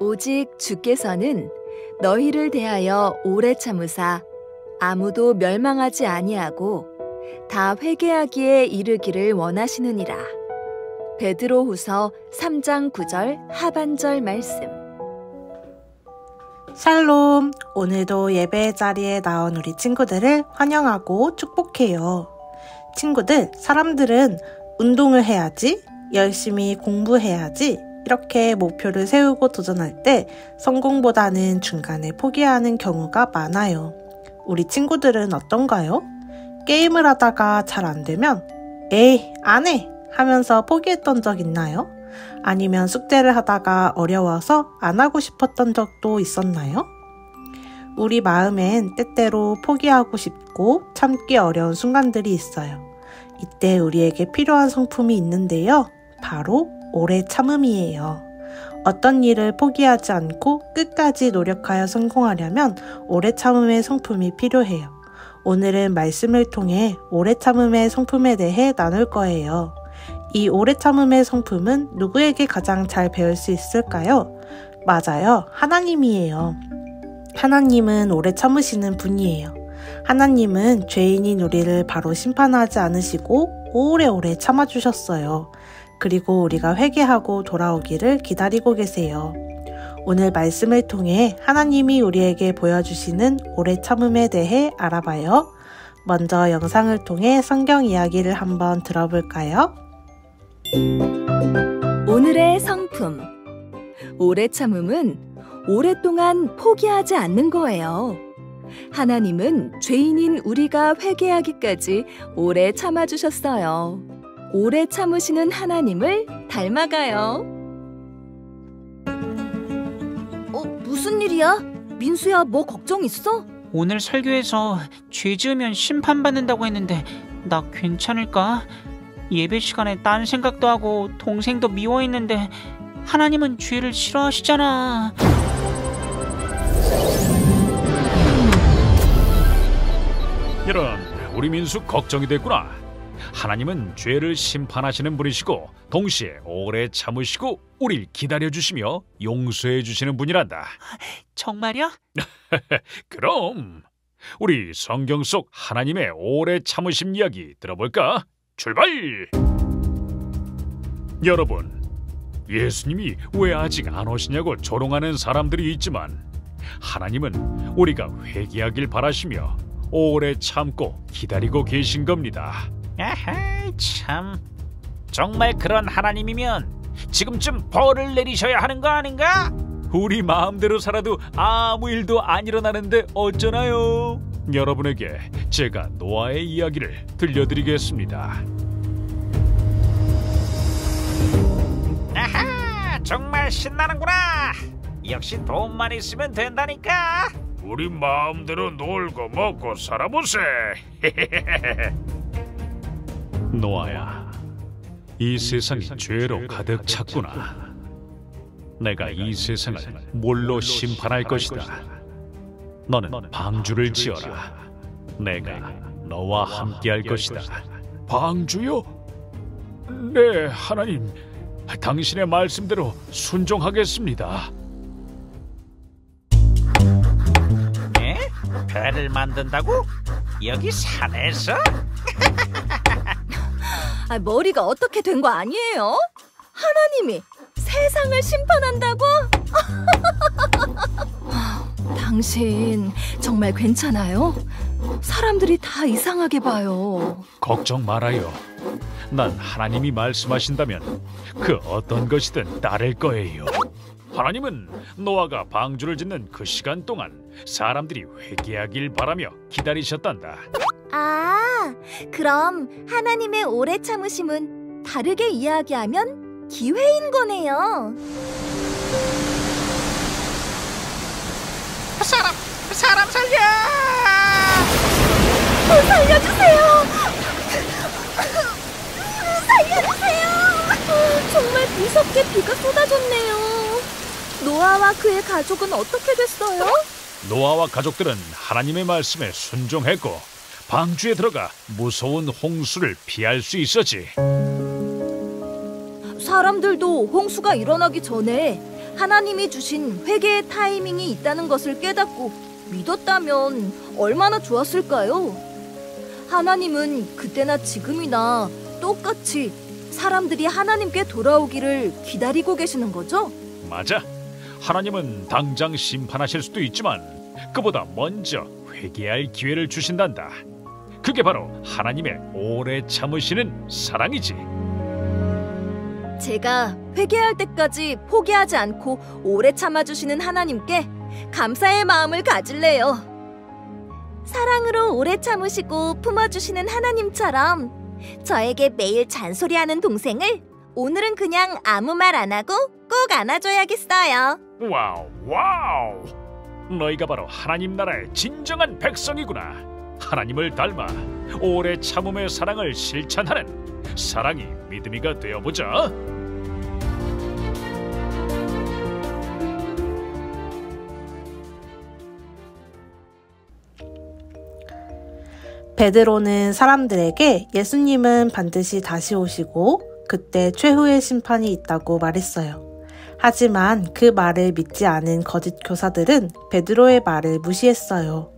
오직 주께서는 너희를 대하여 오래 참으사 아무도 멸망하지 아니하고 다 회개하기에 이르기를 원하시느니라. 베드로후서 3장 9절 하반절 말씀. 샬롬, 오늘도 예배의 자리에 나온 우리 친구들을 환영하고 축복해요. 친구들, 사람들은 운동을 해야지, 열심히 공부해야지 이렇게 목표를 세우고 도전할 때 성공보다는 중간에 포기하는 경우가 많아요. 우리 친구들은 어떤가요? 게임을 하다가 잘 안 되면 에이, 안 해! 하면서 포기했던 적 있나요? 아니면 숙제를 하다가 어려워서 안 하고 싶었던 적도 있었나요? 우리 마음엔 때때로 포기하고 싶고 참기 어려운 순간들이 있어요. 이때 우리에게 필요한 성품이 있는데요. 바로 오래 참음이에요. 어떤 일을 포기하지 않고 끝까지 노력하여 성공하려면 오래 참음의 성품이 필요해요. 오늘은 말씀을 통해 오래 참음의 성품에 대해 나눌 거예요. 이 오래 참음의 성품은 누구에게 가장 잘 배울 수 있을까요? 맞아요. 하나님이에요. 하나님은 오래 참으시는 분이에요. 하나님은 죄인인 우리를 바로 심판하지 않으시고 오래오래 참아주셨어요. 그리고 우리가 회개하고 돌아오기를 기다리고 계세요. 오늘 말씀을 통해 하나님이 우리에게 보여주시는 오래 참음에 대해 알아봐요. 먼저 영상을 통해 성경 이야기를 한번 들어볼까요? 오늘의 성품. 오래 참음은 오랫동안 포기하지 않는 거예요. 하나님은 죄인인 우리가 회개하기까지 오래 참아주셨어요. 오래 참으시는 하나님을 닮아가요. 무슨 일이야? 민수야, 뭐 걱정 있어? 오늘 설교에서 죄 지으면 심판받는다고 했는데 나 괜찮을까? 예배 시간에 딴 생각도 하고 동생도 미워했는데 하나님은 죄를 싫어하시잖아. 이런, 우리 민수 걱정이 됐구나. 하나님은 죄를 심판하시는 분이시고 동시에 오래 참으시고 우릴 기다려주시며 용서해주시는 분이란다. 정말요? 그럼 우리 성경 속 하나님의 오래 참으심 이야기 들어볼까? 출발! 여러분, 예수님이 왜 아직 안 오시냐고 조롱하는 사람들이 있지만 하나님은 우리가 회개하길 바라시며 오래 참고 기다리고 계신 겁니다. 아하, 참. 정말 그런 하나님이면 지금쯤 벌을 내리셔야 하는 거 아닌가? 우리 마음대로 살아도 아무 일도 안 일어나는데 어쩌나요? 여러분에게 제가 노아의 이야기를 들려드리겠습니다. 아하, 정말 신나는구나. 역시 돈만 있으면 된다니까. 우리 마음대로 놀고 먹고 살아보세. 노아야, 이 세상이 죄로 가득 찼구나. 내가 이 세상을 물로 심판할 것이다. 너는 방주를 지어라. 내가 너와 함께할 것이다. 방주요? 네, 하나님. 당신의 말씀대로 순종하겠습니다. 네? 배를 만든다고? 여기 산에서? 머리가 어떻게 된 거 아니에요? 하나님이 세상을 심판한다고? 당신 정말 괜찮아요? 사람들이 다 이상하게 봐요. 걱정 말아요. 난 하나님이 말씀하신다면 그 어떤 것이든 따를 거예요. 하나님은 노아가 방주를 짓는 그 시간 동안 사람들이 회개하길 바라며 기다리셨단다. 아, 그럼 하나님의 오래 참으심은 다르게 이야기하면 기회인 거네요. 사람 살려! 살려주세요! 살려주세요! 정말 무섭게 비가 쏟아졌네요. 노아와 그의 가족은 어떻게 됐어요? 노아와 가족들은 하나님의 말씀에 순종했고 방주에 들어가 무서운 홍수를 피할 수 있었지. 사람들도 홍수가 일어나기 전에 하나님이 주신 회개의 타이밍이 있다는 것을 깨닫고 믿었다면 얼마나 좋았을까요? 하나님은 그때나 지금이나 똑같이 사람들이 하나님께 돌아오기를 기다리고 계시는 거죠? 맞아. 하나님은 당장 심판하실 수도 있지만 그보다 먼저 회개할 기회를 주신단다. 그게 바로 하나님의 오래 참으시는 사랑이지. 제가 회개할 때까지 포기하지 않고 오래 참아주시는 하나님께 감사의 마음을 가질래요. 사랑으로 오래 참으시고 품어주시는 하나님처럼 저에게 매일 잔소리하는 동생을 오늘은 그냥 아무 말 안 하고 꼭 안아줘야겠어요. 와우, 와우! 너희가 바로 하나님 나라의 진정한 백성이구나. 하나님을 닮아 오래 참음의 사랑을 실천하는 사랑이 믿음이가 되어보자. 베드로는 사람들에게 예수님은 반드시 다시 오시고 그때 최후의 심판이 있다고 말했어요. 하지만 그 말을 믿지 않은 거짓 교사들은 베드로의 말을 무시했어요.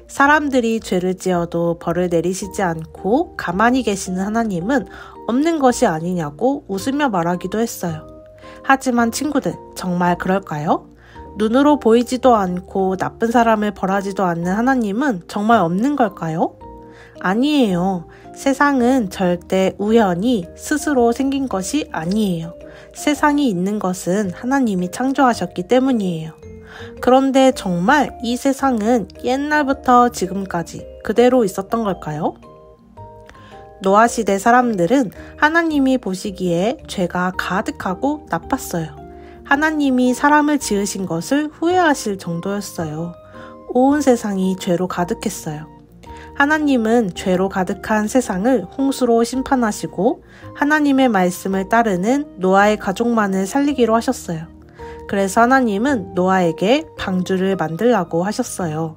사람들이 죄를 지어도 벌을 내리시지 않고 가만히 계시는 하나님은 없는 것이 아니냐고 웃으며 말하기도 했어요. 하지만 친구들, 정말 그럴까요? 눈으로 보이지도 않고 나쁜 사람을 벌하지도 않는 하나님은 정말 없는 걸까요? 아니에요. 세상은 절대 우연히 스스로 생긴 것이 아니에요. 세상이 있는 것은 하나님이 창조하셨기 때문이에요. 그런데 정말 이 세상은 옛날부터 지금까지 그대로 있었던 걸까요? 노아 시대 사람들은 하나님이 보시기에 죄가 가득하고 나빴어요. 하나님이 사람을 지으신 것을 후회하실 정도였어요. 온 세상이 죄로 가득했어요. 하나님은 죄로 가득한 세상을 홍수로 심판하시고 하나님의 말씀을 따르는 노아의 가족만을 살리기로 하셨어요. 그래서 하나님은 노아에게 방주를 만들라고 하셨어요.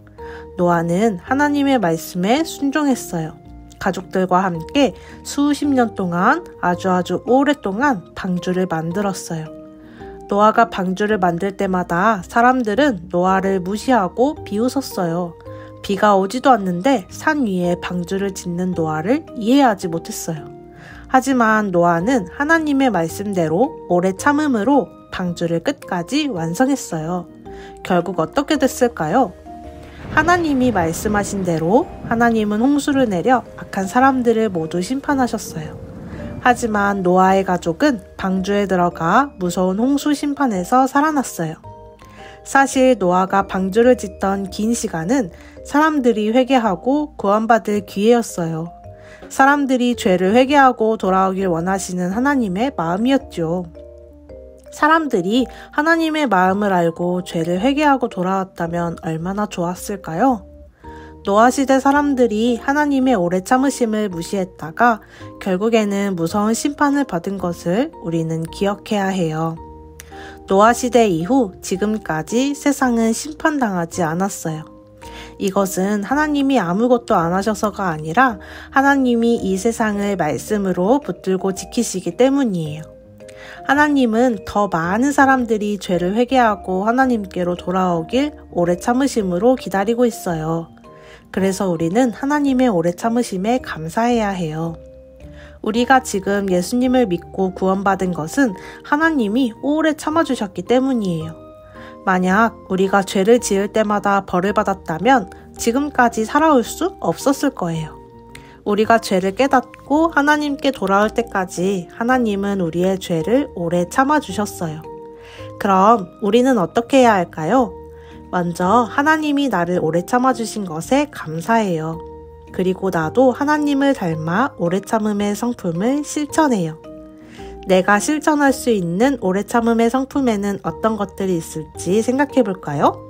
노아는 하나님의 말씀에 순종했어요. 가족들과 함께 수십 년 동안 아주 오랫동안 방주를 만들었어요. 노아가 방주를 만들 때마다 사람들은 노아를 무시하고 비웃었어요. 비가 오지도 않는데 산 위에 방주를 짓는 노아를 이해하지 못했어요. 하지만 노아는 하나님의 말씀대로 오래 참음으로 방주를 끝까지 완성했어요. 결국 어떻게 됐을까요? 하나님이 말씀하신 대로 하나님은 홍수를 내려 악한 사람들을 모두 심판하셨어요. 하지만 노아의 가족은 방주에 들어가 무서운 홍수 심판에서 살아났어요. 사실 노아가 방주를 짓던 긴 시간은 사람들이 회개하고 구원받을 기회였어요. 사람들이 죄를 회개하고 돌아오길 원하시는 하나님의 마음이었죠. 사람들이 하나님의 마음을 알고 죄를 회개하고 돌아왔다면 얼마나 좋았을까요? 노아 시대 사람들이 하나님의 오래 참으심을 무시했다가 결국에는 무서운 심판을 받은 것을 우리는 기억해야 해요. 노아 시대 이후 지금까지 세상은 심판당하지 않았어요. 이것은 하나님이 아무것도 안 하셔서가 아니라 하나님이 이 세상을 말씀으로 붙들고 지키시기 때문이에요. 하나님은 더 많은 사람들이 죄를 회개하고 하나님께로 돌아오길 오래 참으심으로 기다리고 있어요. 그래서 우리는 하나님의 오래 참으심에 감사해야 해요. 우리가 지금 예수님을 믿고 구원받은 것은 하나님이 오래 참아주셨기 때문이에요. 만약 우리가 죄를 지을 때마다 벌을 받았다면 지금까지 살아올 수 없었을 거예요. 우리가 죄를 깨닫고 하나님께 돌아올 때까지 하나님은 우리의 죄를 오래 참아주셨어요. 그럼 우리는 어떻게 해야 할까요? 먼저 하나님이 나를 오래 참아주신 것에 감사해요. 그리고 나도 하나님을 닮아 오래 참음의 성품을 실천해요. 내가 실천할 수 있는 오래 참음의 성품에는 어떤 것들이 있을지 생각해 볼까요?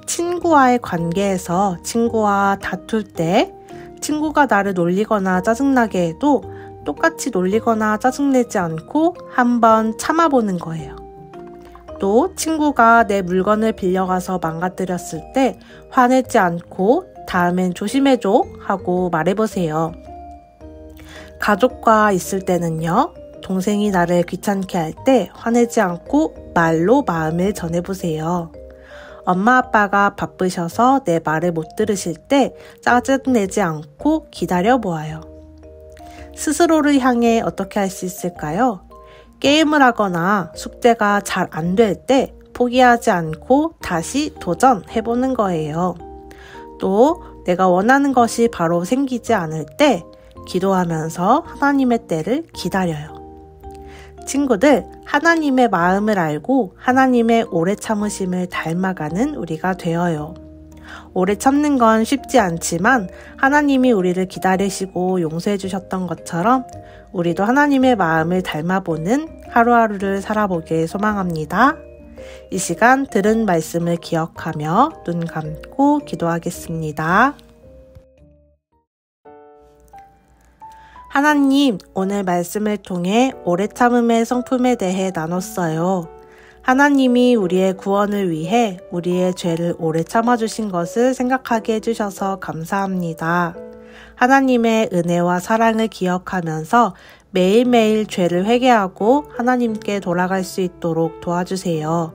친구와의 관계에서 친구와 다툴 때 친구가 나를 놀리거나 짜증나게 해도 똑같이 놀리거나 짜증내지 않고 한번 참아보는 거예요. 또 친구가 내 물건을 빌려가서 망가뜨렸을 때 화내지 않고 다음엔 조심해줘 하고 말해보세요. 가족과 있을 때는요. 동생이 나를 귀찮게 할 때 화내지 않고 말로 마음을 전해보세요. 엄마 아빠가 바쁘셔서 내 말을 못 들으실 때 짜증내지 않고 기다려보아요. 스스로를 향해 어떻게 할 수 있을까요? 게임을 하거나 숙제가 잘 안 될 때 포기하지 않고 다시 도전해보는 거예요. 또 내가 원하는 것이 바로 생기지 않을 때 기도하면서 하나님의 때를 기다려요. 친구들, 하나님의 마음을 알고 하나님의 오래 참으심을 닮아가는 우리가 되어요. 오래 참는 건 쉽지 않지만 하나님이 우리를 기다리시고 용서해 주셨던 것처럼 우리도 하나님의 마음을 닮아보는 하루하루를 살아보길 소망합니다. 이 시간 들은 말씀을 기억하며 눈 감고 기도하겠습니다. 하나님, 오늘 말씀을 통해 오래 참음의 성품에 대해 나눴어요. 하나님이 우리의 구원을 위해 우리의 죄를 오래 참아주신 것을 생각하게 해주셔서 감사합니다. 하나님의 은혜와 사랑을 기억하면서 매일매일 죄를 회개하고 하나님께 돌아갈 수 있도록 도와주세요.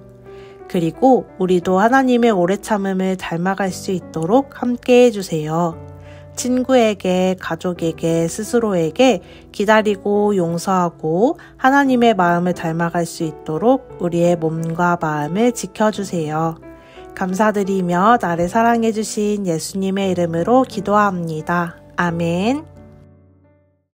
그리고 우리도 하나님의 오래 참음을 닮아갈 수 있도록 함께 해주세요. 친구에게, 가족에게, 스스로에게 기다리고 용서하고 하나님의 마음을 닮아갈 수 있도록 우리의 몸과 마음을 지켜주세요. 감사드리며 나를 사랑해주신 예수님의 이름으로 기도합니다. 아멘.